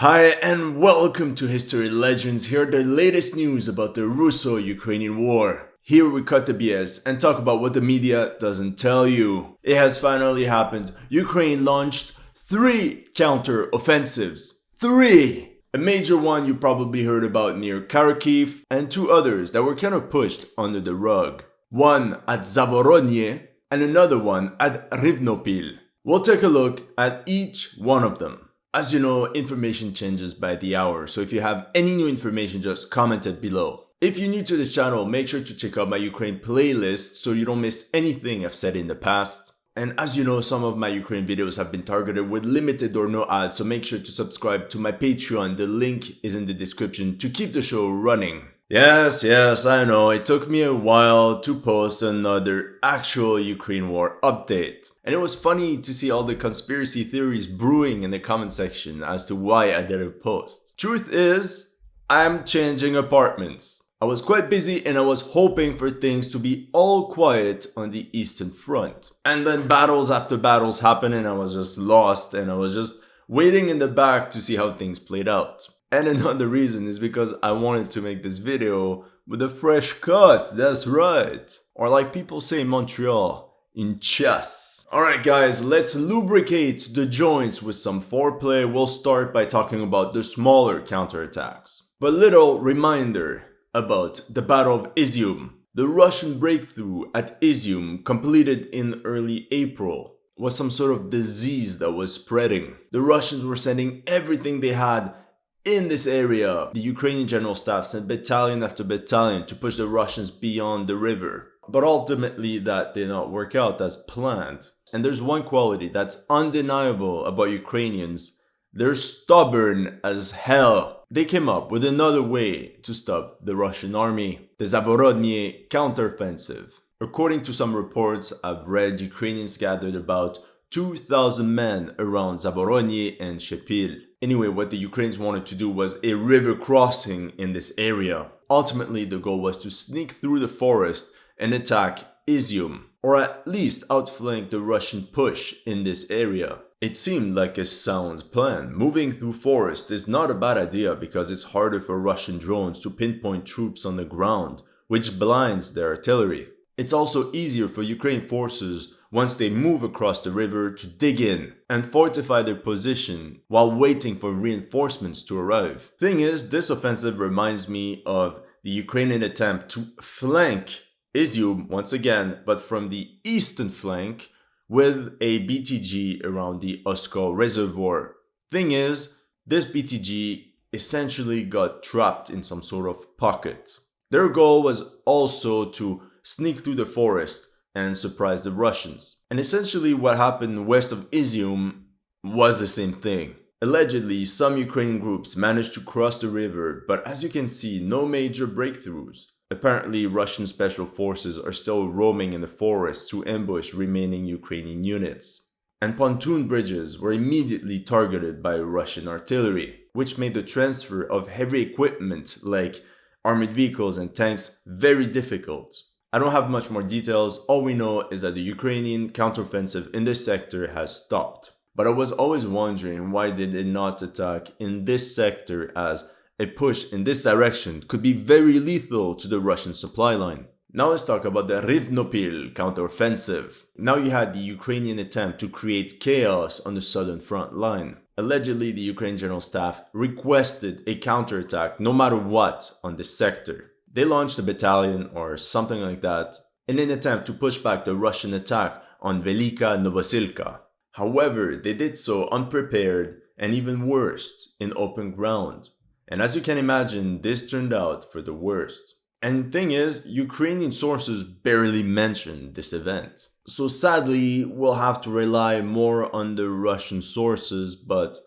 Hi and welcome to History Legends. Here are the latest news about the Russo-Ukrainian war. Here we cut the BS and talk about what the media doesn't tell you. It has finally happened. Ukraine launched 3 counter-offensives. 3! A major one you probably heard about near Kharkiv, and 2 others that were kind of pushed under the rug. One at Zavorozhye and another one at Rivne. We'll take a look at each one of them. As you know, information changes by the hour, so if you have any new information, just comment it below. If you're new to this channel, make sure to check out my Ukraine playlist so you don't miss anything I've said in the past. And as you know, some of my Ukraine videos have been targeted with limited or no ads, so make sure to subscribe to my Patreon. The link is in the description to keep the show running. Yes, I know, it took me a while to post another actual Ukraine war update. And it was funny to see all the conspiracy theories brewing in the comment section as to why I didn't post. Truth is, I'm changing apartments. I was quite busy and I was hoping for things to be all quiet on the Eastern Front. And then battles after battles happened and I was just lost and I was just waiting in the back to see how things played out. And another reason is because I wanted to make this video with a fresh cut, that's right. Or like people say in Montreal, in chess. Alright guys, let's lubricate the joints with some foreplay. We'll start by talking about the smaller counterattacks. But little reminder about the Battle of Isium. The Russian breakthrough at Isium, completed in early April, was some sort of disease that was spreading. The Russians were sending everything they had in this area. The Ukrainian general staff sent battalion after battalion to push the Russians beyond the river. But ultimately that did not work out as planned. And there's one quality that's undeniable about Ukrainians. They're stubborn as hell. They came up with another way to stop the Russian army. The Zavorozhye counteroffensive. According to some reports I've read, Ukrainians gathered about 2,000 men around Zavorozhye and Shepil. Anyway, what the Ukrainians wanted to do was a river crossing in this area. Ultimately, the goal was to sneak through the forest and attack Isium, or at least outflank the Russian push in this area. It seemed like a sound plan. Moving through forest is not a bad idea because it's harder for Russian drones to pinpoint troops on the ground, which blinds their artillery. It's also easier for Ukrainian forces once they move across the river to dig in and fortify their position while waiting for reinforcements to arrive. Thing is, this offensive reminds me of the Ukrainian attempt to flank Isium once again, but from the eastern flank with a BTG around the Oskol reservoir. Thing is, this BTG essentially got trapped in some sort of pocket. Their goal was also to sneak through the forest and surprise the Russians. And essentially what happened west of Isium was the same thing. Allegedly, some Ukrainian groups managed to cross the river, but as you can see, no major breakthroughs. Apparently, Russian special forces are still roaming in the forest to ambush remaining Ukrainian units. And pontoon bridges were immediately targeted by Russian artillery, which made the transfer of heavy equipment like armored vehicles and tanks very difficult. I don't have much more details. All we know is that the Ukrainian counteroffensive in this sector has stopped. But I was always wondering why they did not attack in this sector, as a push in this direction could be very lethal to the Russian supply line. Now let's talk about the Rivne counteroffensive. Now you had the Ukrainian attempt to create chaos on the southern front line. Allegedly, the Ukrainian general staff requested a counterattack no matter what on this sector. They launched a battalion or something like that in an attempt to push back the Russian attack on Velika Novosilka. However, they did so unprepared and even worse, in open ground. And as you can imagine, this turned out for the worst. And thing is, Ukrainian sources barely mention this event. So sadly, we'll have to rely more on the Russian sources, but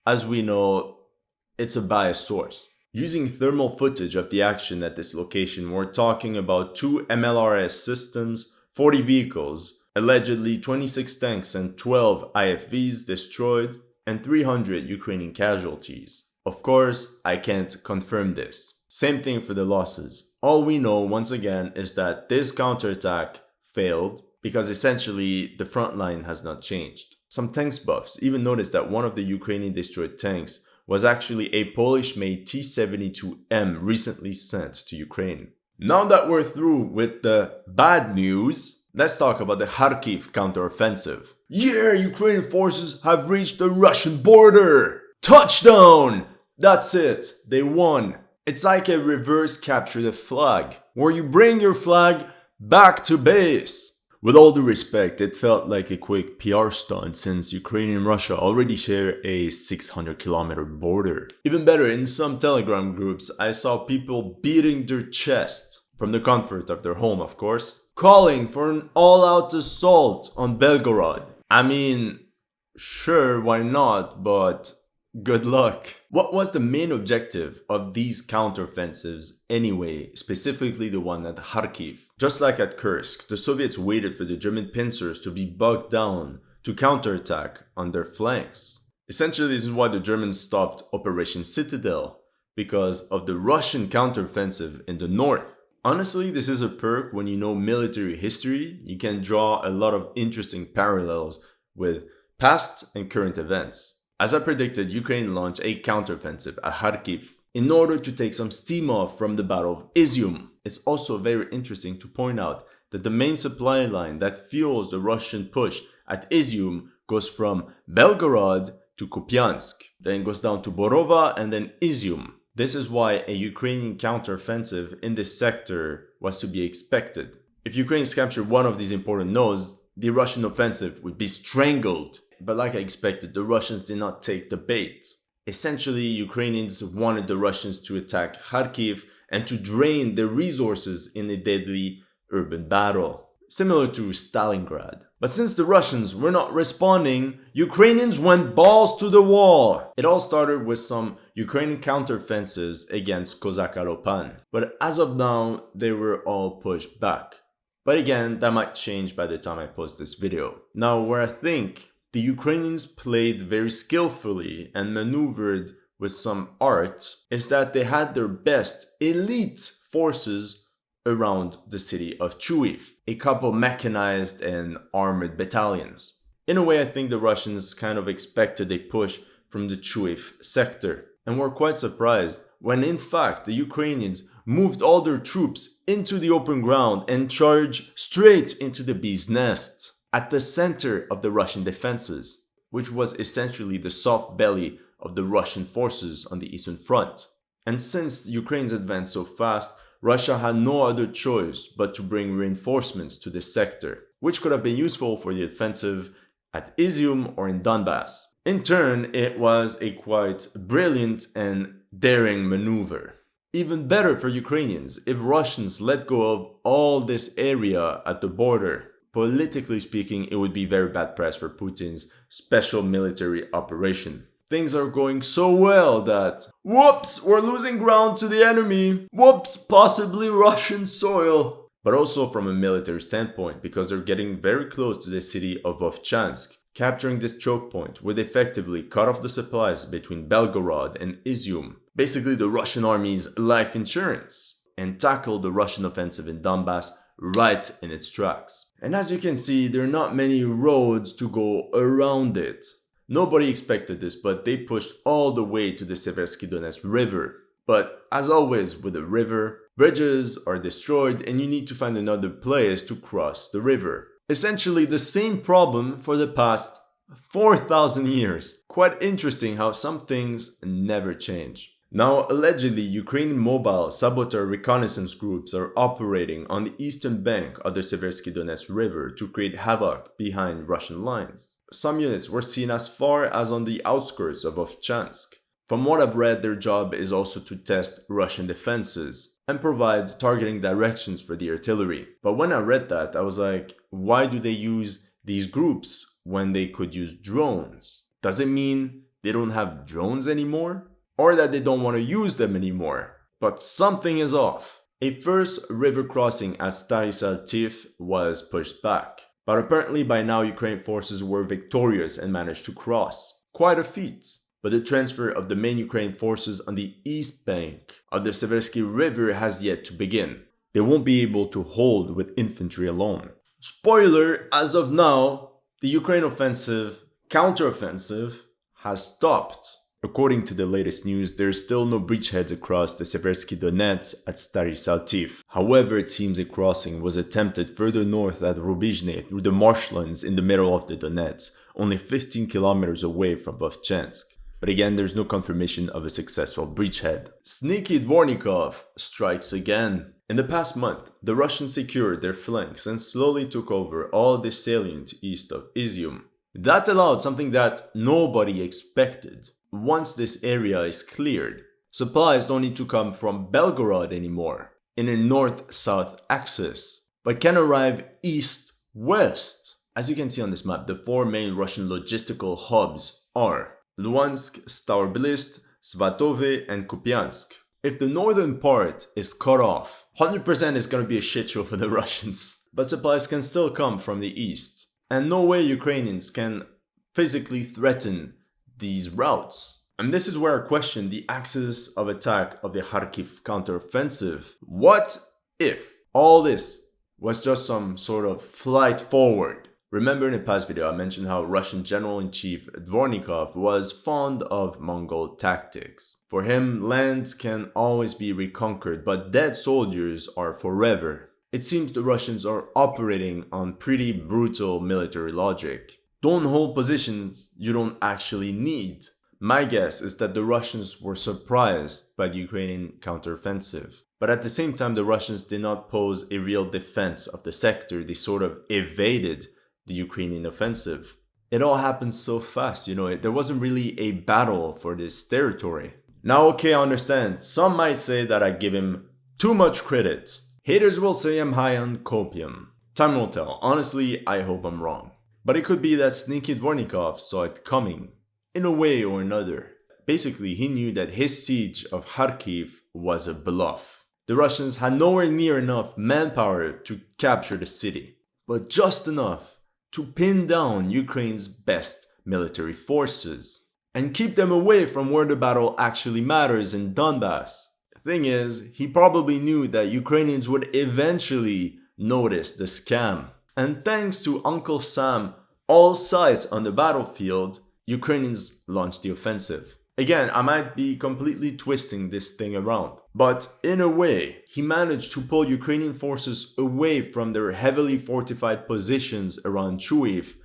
as we know, it's a biased source. Using thermal footage of the action at this location, we're talking about 2 MLRS systems, 40 vehicles, allegedly 26 tanks and 12 IFVs destroyed, and 300 Ukrainian casualties. Of course, I can't confirm this. Same thing for the losses. All we know once again is that this counterattack failed because essentially the front line has not changed. Some tanks buffs even noticed that one of the Ukrainian destroyed tanks was actually a Polish-made T-72M recently sent to Ukraine. Now that we're through with the bad news, let's talk about the Kharkiv counteroffensive. Yeah, Ukrainian forces have reached the Russian border! Touchdown! That's it, they won. It's like a reverse capture the flag, where you bring your flag back to base. With all due respect, it felt like a quick PR stunt since Ukraine and Russia already share a 600-kilometer border. Even better, in some Telegram groups, I saw people beating their chest, from the comfort of their home of course, calling for an all-out assault on Belgorod. I mean, sure, why not, but good luck. What was the main objective of these counteroffensives anyway, specifically the one at Kharkiv? Just like at Kursk, the Soviets waited for the German pincers to be bogged down to counterattack on their flanks. Essentially, this is why the Germans stopped Operation Citadel, because of the Russian counteroffensive in the north. Honestly, this is a perk when you know military history. You can draw a lot of interesting parallels with past and current events. As I predicted, Ukraine launched a counteroffensive at Kharkiv in order to take some steam off from the Battle of Isium. It's also very interesting to point out that the main supply line that fuels the Russian push at Isium goes from Belgorod to Kupiansk, then goes down to Borova and then Isium. This is why a Ukrainian counteroffensive in this sector was to be expected. If Ukraine captured one of these important nodes, the Russian offensive would be strangled. But like I expected, the Russians did not take the bait. Essentially, Ukrainians wanted the Russians to attack Kharkiv and to drain their resources in a deadly urban battle, similar to Stalingrad. But since the Russians were not responding, Ukrainians went balls to the wall. It all started with some Ukrainian counteroffensives against Kozakalopan, but as of now, they were all pushed back. But again, that might change by the time I post this video. Now, where I think the Ukrainians played very skillfully and maneuvered with some art is that they had their best elite forces around the city of Chuiv, a couple mechanized and armored battalions. In a way, I think the Russians kind of expected a push from the Chuiv sector and were quite surprised when in fact the Ukrainians moved all their troops into the open ground and charged straight into the bee's nest, at the center of the Russian defenses, which was essentially the soft belly of the Russian forces on the eastern front. And since Ukraine's advanced so fast, Russia had no other choice but to bring reinforcements to this sector, which could have been useful for the offensive at Isium or in Donbass. In turn, it was a quite brilliant and daring maneuver. Even better for Ukrainians if Russians let go of all this area at the border. Politically speaking, it would be very bad press for Putin's special military operation. Things are going so well that, whoops, we're losing ground to the enemy. Whoops, possibly Russian soil. But also from a military standpoint, because they're getting very close to the city of Vovchansk. Capturing this choke point would effectively cut off the supplies between Belgorod and Isium, basically the Russian army's life insurance, and tackle the Russian offensive in Donbass right in its tracks. And as you can see, there are not many roads to go around it. Nobody expected this, but they pushed all the way to the Seversky Donetsk River. But as always with a river, bridges are destroyed and you need to find another place to cross the river. Essentially the same problem for the past 4,000 years. Quite interesting how some things never change. Now, allegedly, Ukrainian mobile saboteur reconnaissance groups are operating on the eastern bank of the Seversky Donetsk River to create havoc behind Russian lines. Some units were seen as far as on the outskirts of Vovchansk. From what I've read, their job is also to test Russian defenses and provide targeting directions for the artillery. But when I read that, I was like, why do they use these groups when they could use drones? Does it mean they don't have drones anymore? Or that they don't want to use them anymore? But something is off. A first river crossing at Starisal-Tiv was pushed back. But apparently by now Ukrainian forces were victorious and managed to cross. Quite a feat. But the transfer of the main Ukrainian forces on the east bank of the Seversky River has yet to begin. They won't be able to hold with infantry alone. Spoiler, as of now, the Ukraine offensive, counteroffensive, has stopped. According to the latest news, there are still no bridgeheads across the Seversky Donets at Stary Saltiv. However, it seems a crossing was attempted further north at Rubizhne through the marshlands in the middle of the Donets, only 15 kilometers away from Vovchansk. But again, there's no confirmation of a successful bridgehead. Sneaky Dvornikov strikes again. In the past month, the Russians secured their flanks and slowly took over all the salient east of Isium. That allowed something that nobody expected. Once this area is cleared, supplies don't need to come from Belgorod anymore in a north-south axis, but can arrive east-west. As you can see on this map, the four main Russian logistical hubs are Luhansk, Starobilsk, Svatove, and Kupiansk. If the northern part is cut off, 100% is going to be a shit show for the Russians. But supplies can still come from the east. And no way Ukrainians can physically threaten these routes. And this is where I question the axis of attack of the Kharkiv counteroffensive. What if all this was just some sort of flight forward? Remember in a past video I mentioned how Russian General-in-Chief Dvornikov was fond of Mongol tactics. For him, land can always be reconquered, but dead soldiers are forever. It seems the Russians are operating on pretty brutal military logic. Don't hold positions you don't actually need. My guess is that the Russians were surprised by the Ukrainian counteroffensive. But at the same time, the Russians did not pose a real defense of the sector. They sort of evaded the Ukrainian offensive. It all happened so fast, there wasn't really a battle for this territory. Now, okay, I understand. Some might say that I give him too much credit. Haters will say I'm high on copium. Time will tell. Honestly, I hope I'm wrong. But it could be that sneaky Dvornikov saw it coming, in a way or another. Basically, he knew that his siege of Kharkiv was a bluff. The Russians had nowhere near enough manpower to capture the city, but just enough to pin down Ukraine's best military forces and keep them away from where the battle actually matters in Donbass. The thing is, he probably knew that Ukrainians would eventually notice the scam. And thanks to Uncle Sam, all sides on the battlefield, Ukrainians launched the offensive. Again, I might be completely twisting this thing around, but in a way, he managed to pull Ukrainian forces away from their heavily fortified positions around Chuiv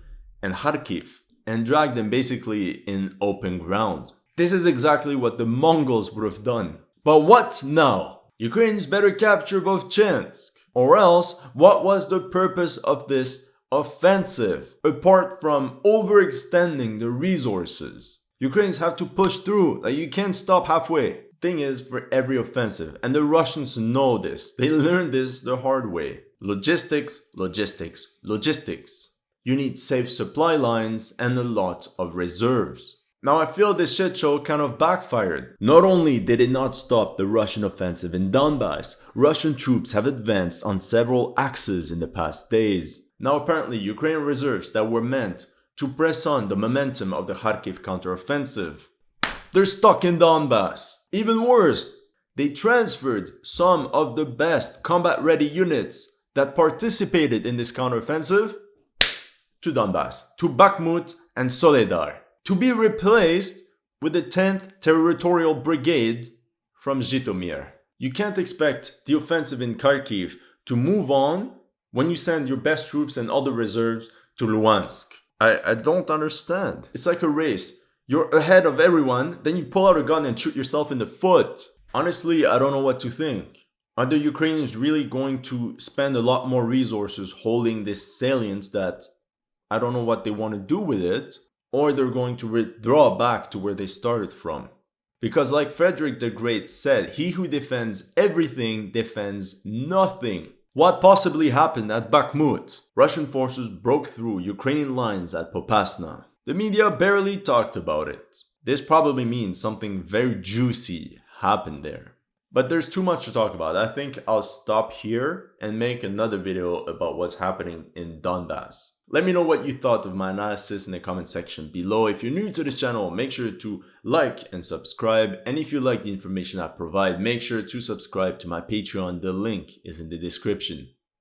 and Kharkiv and drag them basically in open ground. This is exactly what the Mongols would have done. But what now? Ukrainians better capture Vovchansk. Or else, what was the purpose of this offensive? Apart from overextending the resources. Ukrainians have to push through, you can't stop halfway. Thing is, for every offensive, and the Russians know this, they learned this the hard way. Logistics, logistics, logistics. You need safe supply lines and a lot of reserves. Now I feel this shit show kind of backfired. Not only did it not stop the Russian offensive in Donbass, Russian troops have advanced on several axes in the past days. Now apparently Ukrainian reserves that were meant to press on the momentum of the Kharkiv counteroffensive, they're stuck in Donbass. Even worse, they transferred some of the best combat-ready units that participated in this counteroffensive to Donbass, to Bakhmut and Soledar, to be replaced with the 10th Territorial Brigade from Zhytomyr. You can't expect the offensive in Kharkiv to move on when you send your best troops and other reserves to Luhansk. I don't understand. It's like a race. You're ahead of everyone, then you pull out a gun and shoot yourself in the foot. Honestly, I don't know what to think. Are the Ukrainians really going to spend a lot more resources holding this salient that I don't know what they want to do with it? Or they're going to withdraw back to where they started from? Because like Frederick the Great said, he who defends everything defends nothing. What possibly happened at Bakhmut? Russian forces broke through Ukrainian lines at Popasna. The media barely talked about it. This probably means something very juicy happened there. But there's too much to talk about. I think I'll stop here and make another video about what's happening in Donbass. Let me know what you thought of my analysis in the comment section below. If you're new to this channel, make sure to like and subscribe. And if you like the information I provide, make sure to subscribe to my Patreon. The link is in the description.